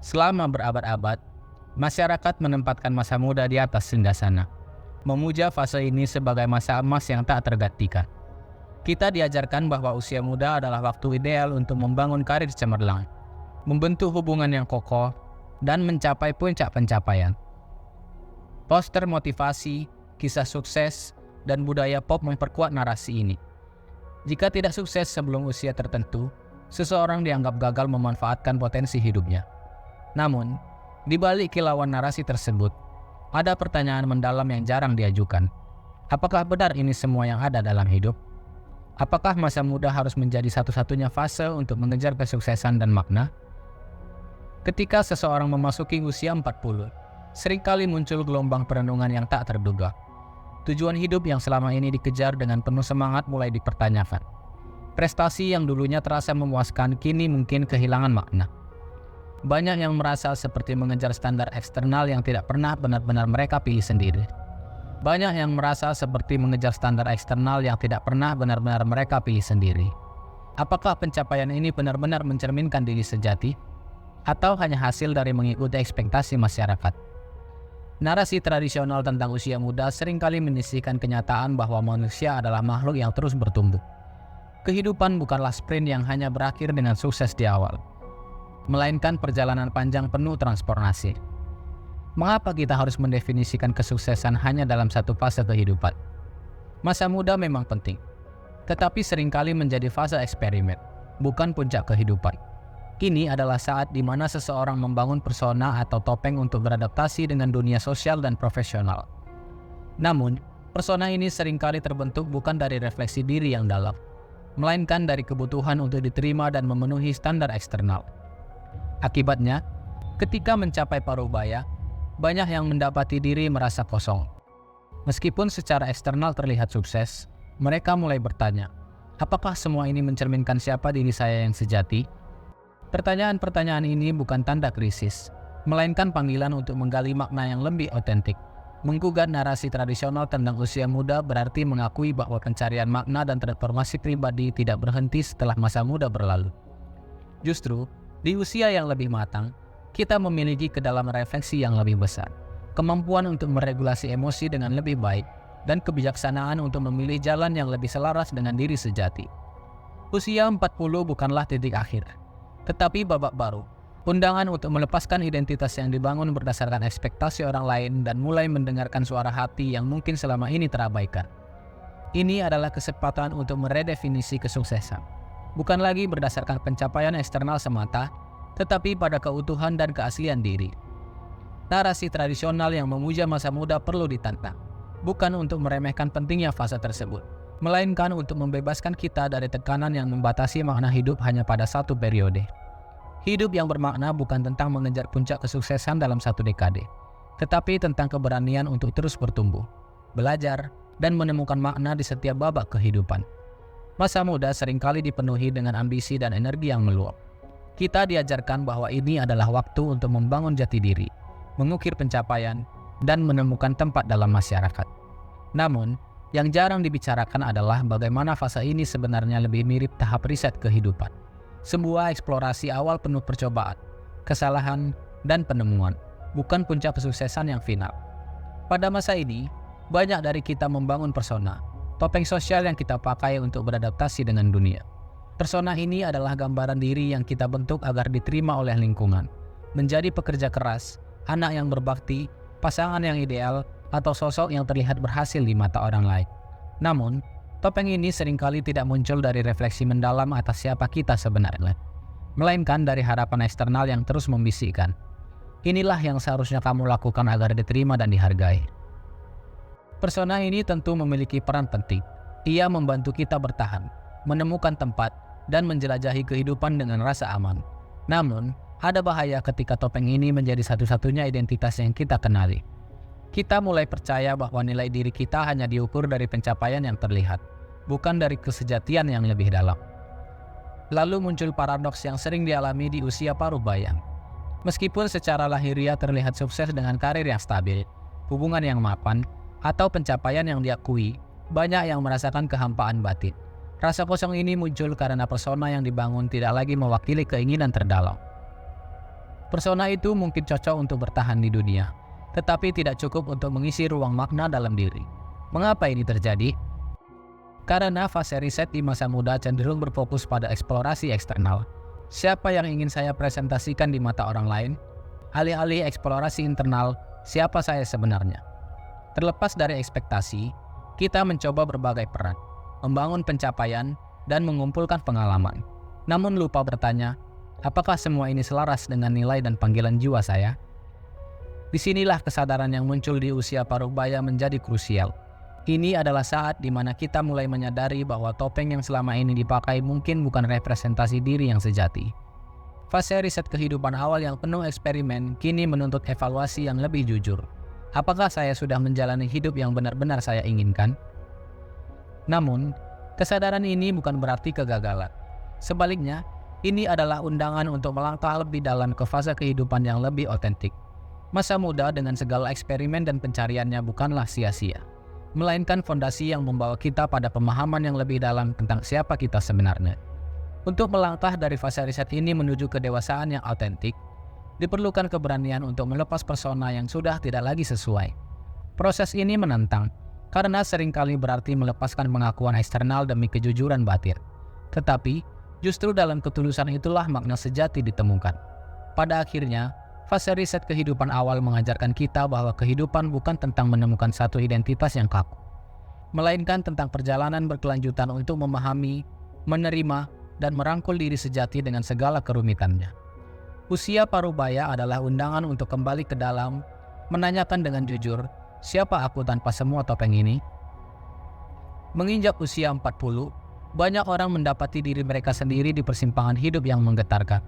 Selama berabad-abad, masyarakat menempatkan masa muda di atas singgasana, memuja fase ini sebagai masa emas yang tak tergantikan. Kita diajarkan bahwa usia muda adalah waktu ideal untuk membangun karir cemerlang, membentuk hubungan yang kokoh, dan mencapai puncak pencapaian. Poster motivasi, kisah sukses, dan budaya pop memperkuat narasi ini. Jika tidak sukses sebelum usia tertentu, seseorang dianggap gagal memanfaatkan potensi hidupnya. Namun, di balik kilauan narasi tersebut, ada pertanyaan mendalam yang jarang diajukan. Apakah benar ini semua yang ada dalam hidup? Apakah masa muda harus menjadi satu-satunya fase untuk mengejar kesuksesan dan makna? Ketika seseorang memasuki usia 40, seringkali muncul gelombang perenungan yang tak terduga. Tujuan hidup yang selama ini dikejar dengan penuh semangat mulai dipertanyakan. Prestasi yang dulunya terasa memuaskan kini mungkin kehilangan makna. Banyak yang merasa seperti mengejar standar eksternal yang tidak pernah benar-benar mereka pilih sendiri. Banyak yang merasa seperti mengejar standar eksternal yang tidak pernah benar-benar mereka pilih sendiri. Apakah pencapaian ini benar-benar mencerminkan diri sejati? Atau hanya hasil dari mengikuti ekspektasi masyarakat? Narasi tradisional tentang usia muda seringkali menyisihkan kenyataan bahwa manusia adalah makhluk yang terus bertumbuh. Kehidupan bukanlah sprint yang hanya berakhir dengan sukses di awal, melainkan perjalanan panjang penuh transformasi. Mengapa kita harus mendefinisikan kesuksesan hanya dalam satu fase kehidupan? Masa muda memang penting, tetapi seringkali menjadi fase eksperimen, bukan puncak kehidupan. Kini adalah saat di mana seseorang membangun persona atau topeng untuk beradaptasi dengan dunia sosial dan profesional. Namun, persona ini seringkali terbentuk bukan dari refleksi diri yang dalam, melainkan dari kebutuhan untuk diterima dan memenuhi standar eksternal. Akibatnya, ketika mencapai parubaya, banyak yang mendapati diri merasa kosong. Meskipun secara eksternal terlihat sukses, mereka mulai bertanya, apakah semua ini mencerminkan siapa diri saya yang sejati? Pertanyaan-pertanyaan ini bukan tanda krisis, melainkan panggilan untuk menggali makna yang lebih otentik. Menggugat narasi tradisional tentang usia muda berarti mengakui bahwa pencarian makna dan transformasi pribadi tidak berhenti setelah masa muda berlalu. Justru, di usia yang lebih matang, kita memiliki kedalaman refleksi yang lebih besar, kemampuan untuk meregulasi emosi dengan lebih baik, dan kebijaksanaan untuk memilih jalan yang lebih selaras dengan diri sejati. Usia 40 bukanlah titik akhir, tetapi babak baru, undangan untuk melepaskan identitas yang dibangun berdasarkan ekspektasi orang lain dan mulai mendengarkan suara hati yang mungkin selama ini terabaikan. Ini adalah kesempatan untuk meredefinisi kesuksesan. Bukan lagi berdasarkan pencapaian eksternal semata, tetapi pada keutuhan dan keaslian diri. Narasi tradisional yang memuja masa muda perlu ditantang, bukan untuk meremehkan pentingnya fase tersebut, melainkan untuk membebaskan kita dari tekanan yang membatasi makna hidup hanya pada satu periode. Hidup yang bermakna bukan tentang mengejar puncak kesuksesan dalam satu dekade, tetapi tentang keberanian untuk terus bertumbuh, belajar, dan menemukan makna di setiap babak kehidupan. Masa muda seringkali dipenuhi dengan ambisi dan energi yang meluap. Kita diajarkan bahwa ini adalah waktu untuk membangun jati diri, mengukir pencapaian, dan menemukan tempat dalam masyarakat. Namun, yang jarang dibicarakan adalah bagaimana fase ini sebenarnya lebih mirip tahap riset kehidupan. Sebuah eksplorasi awal penuh percobaan, kesalahan, dan penemuan, bukan puncak kesuksesan yang final. Pada masa ini, banyak dari kita membangun persona, topeng sosial yang kita pakai untuk beradaptasi dengan dunia. Persona ini adalah gambaran diri yang kita bentuk agar diterima oleh lingkungan, menjadi pekerja keras, anak yang berbakti, pasangan yang ideal, atau sosok yang terlihat berhasil di mata orang lain. Namun, topeng ini seringkali tidak muncul dari refleksi mendalam atas siapa kita sebenarnya, melainkan dari harapan eksternal yang terus membisikkan, inilah yang seharusnya kamu lakukan agar diterima dan dihargai. Persona ini tentu memiliki peran penting. Ia membantu kita bertahan, menemukan tempat, dan menjelajahi kehidupan dengan rasa aman. Namun, ada bahaya ketika topeng ini menjadi satu-satunya identitas yang kita kenali. Kita mulai percaya bahwa nilai diri kita hanya diukur dari pencapaian yang terlihat, bukan dari kesejatian yang lebih dalam. Lalu muncul paradoks yang sering dialami di usia parubaya. Meskipun secara lahiriah terlihat sukses dengan karir yang stabil, hubungan yang mapan, atau pencapaian yang diakui, banyak yang merasakan kehampaan batin. Rasa kosong ini muncul karena persona yang dibangun tidak lagi mewakili keinginan terdalam. Persona itu mungkin cocok untuk bertahan di dunia, tetapi tidak cukup untuk mengisi ruang makna dalam diri. Mengapa ini terjadi? Karena fase riset di masa muda cenderung berfokus pada eksplorasi eksternal. Siapa yang ingin saya presentasikan di mata orang lain? Alih-alih eksplorasi internal, siapa saya sebenarnya? Terlepas dari ekspektasi, kita mencoba berbagai peran, membangun pencapaian, dan mengumpulkan pengalaman. Namun lupa bertanya, apakah semua ini selaras dengan nilai dan panggilan jiwa saya? Disinilah kesadaran yang muncul di usia parubaya menjadi krusial. Ini adalah saat di mana kita mulai menyadari bahwa topeng yang selama ini dipakai mungkin bukan representasi diri yang sejati. Fase riset kehidupan awal yang penuh eksperimen kini menuntut evaluasi yang lebih jujur. Apakah saya sudah menjalani hidup yang benar-benar saya inginkan? Namun, kesadaran ini bukan berarti kegagalan. Sebaliknya, ini adalah undangan untuk melangkah lebih dalam ke fase kehidupan yang lebih otentik. Masa muda dengan segala eksperimen dan pencariannya bukanlah sia-sia, melainkan fondasi yang membawa kita pada pemahaman yang lebih dalam tentang siapa kita sebenarnya. Untuk melangkah dari fase riset ini menuju kedewasaan yang autentik, diperlukan keberanian untuk melepas persona yang sudah tidak lagi sesuai. Proses ini menantang, karena seringkali berarti melepaskan pengakuan eksternal demi kejujuran batin. Tetapi, justru dalam ketulusan itulah makna sejati ditemukan. Pada akhirnya, fase riset kehidupan awal mengajarkan kita bahwa kehidupan bukan tentang menemukan satu identitas yang kaku, melainkan tentang perjalanan berkelanjutan untuk memahami, menerima, dan merangkul diri sejati dengan segala kerumitannya. Usia parubaya adalah undangan untuk kembali ke dalam, menanyakan dengan jujur, siapa aku tanpa semua topeng ini? Menginjak usia 40, banyak orang mendapati diri mereka sendiri di persimpangan hidup yang menggetarkan.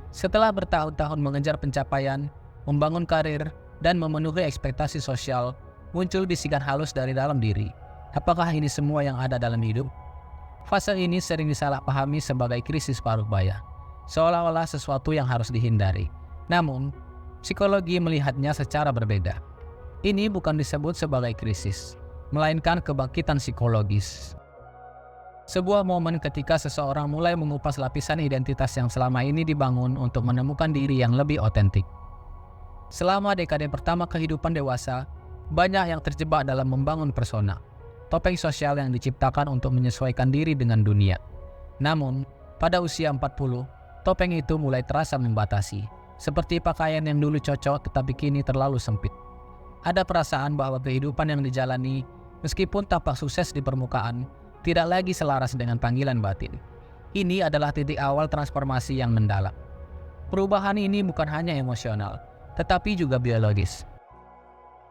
Setelah bertahun-tahun mengejar pencapaian, membangun karir, dan memenuhi ekspektasi sosial, muncul bisikan halus dari dalam diri. Apakah ini semua yang ada dalam hidup? Fase ini sering disalahpahami sebagai krisis parubaya, seolah-olah sesuatu yang harus dihindari. Namun, psikologi melihatnya secara berbeda. Ini bukan disebut sebagai krisis, melainkan kebangkitan psikologis. Sebuah momen ketika seseorang mulai mengupas lapisan identitas yang selama ini dibangun untuk menemukan diri yang lebih otentik. Selama dekade pertama kehidupan dewasa, banyak yang terjebak dalam membangun persona, topeng sosial yang diciptakan untuk menyesuaikan diri dengan dunia. Namun, pada usia 40, topeng itu mulai terasa membatasi, seperti pakaian yang dulu cocok tetapi kini terlalu sempit. Ada perasaan bahwa kehidupan yang dijalani, meskipun tampak sukses di permukaan, tidak lagi selaras dengan panggilan batin. Ini adalah titik awal transformasi yang mendalam. Perubahan ini bukan hanya emosional, tetapi juga biologis.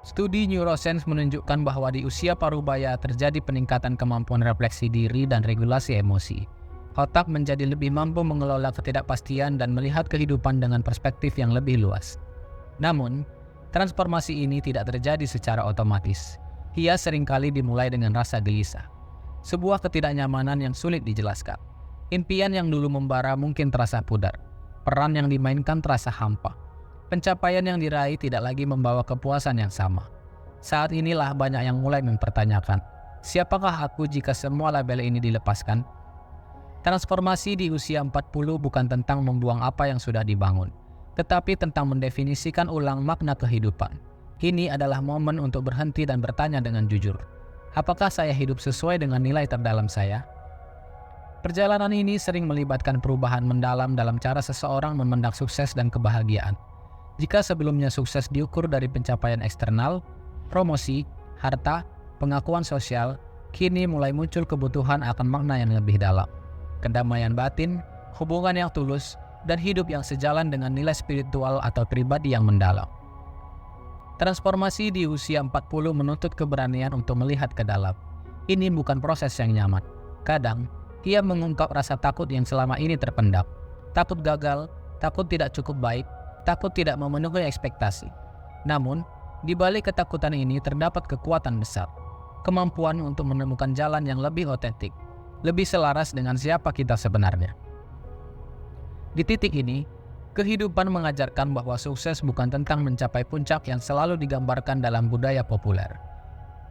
Studi neuroscience menunjukkan bahwa di usia parubaya terjadi peningkatan kemampuan refleksi diri dan regulasi emosi. Otak menjadi lebih mampu mengelola ketidakpastian dan melihat kehidupan dengan perspektif yang lebih luas. Namun, transformasi ini tidak terjadi secara otomatis. Ia seringkali dimulai dengan rasa gelisah, sebuah ketidaknyamanan yang sulit dijelaskan. Impian yang dulu membara mungkin terasa pudar. Peran yang dimainkan terasa hampa. Pencapaian yang diraih tidak lagi membawa kepuasan yang sama. Saat inilah banyak yang mulai mempertanyakan, siapakah aku jika semua label ini dilepaskan? Transformasi di usia 40 bukan tentang membuang apa yang sudah dibangun, tetapi tentang mendefinisikan ulang makna kehidupan. Ini adalah momen untuk berhenti dan bertanya dengan jujur. Apakah saya hidup sesuai dengan nilai terdalam saya? Perjalanan ini sering melibatkan perubahan mendalam dalam cara seseorang memandang sukses dan kebahagiaan. Jika sebelumnya sukses diukur dari pencapaian eksternal, promosi, harta, pengakuan sosial, kini mulai muncul kebutuhan akan makna yang lebih dalam. Kedamaian batin, hubungan yang tulus, dan hidup yang sejalan dengan nilai spiritual atau pribadi yang mendalam. Transformasi di usia 40 menuntut keberanian untuk melihat ke dalam. Ini bukan proses yang nyaman. Kadang, ia mengungkap rasa takut yang selama ini terpendam. Takut gagal, takut tidak cukup baik, takut tidak memenuhi ekspektasi. Namun, di balik ketakutan ini terdapat kekuatan besar, kemampuan untuk menemukan jalan yang lebih otentik, lebih selaras dengan siapa kita sebenarnya. Di titik ini, kehidupan mengajarkan bahwa sukses bukan tentang mencapai puncak yang selalu digambarkan dalam budaya populer,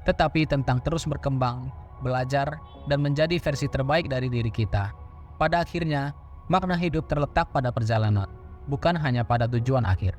tetapi tentang terus berkembang, belajar, dan menjadi versi terbaik dari diri kita. Pada akhirnya, makna hidup terletak pada perjalanan, bukan hanya pada tujuan akhir.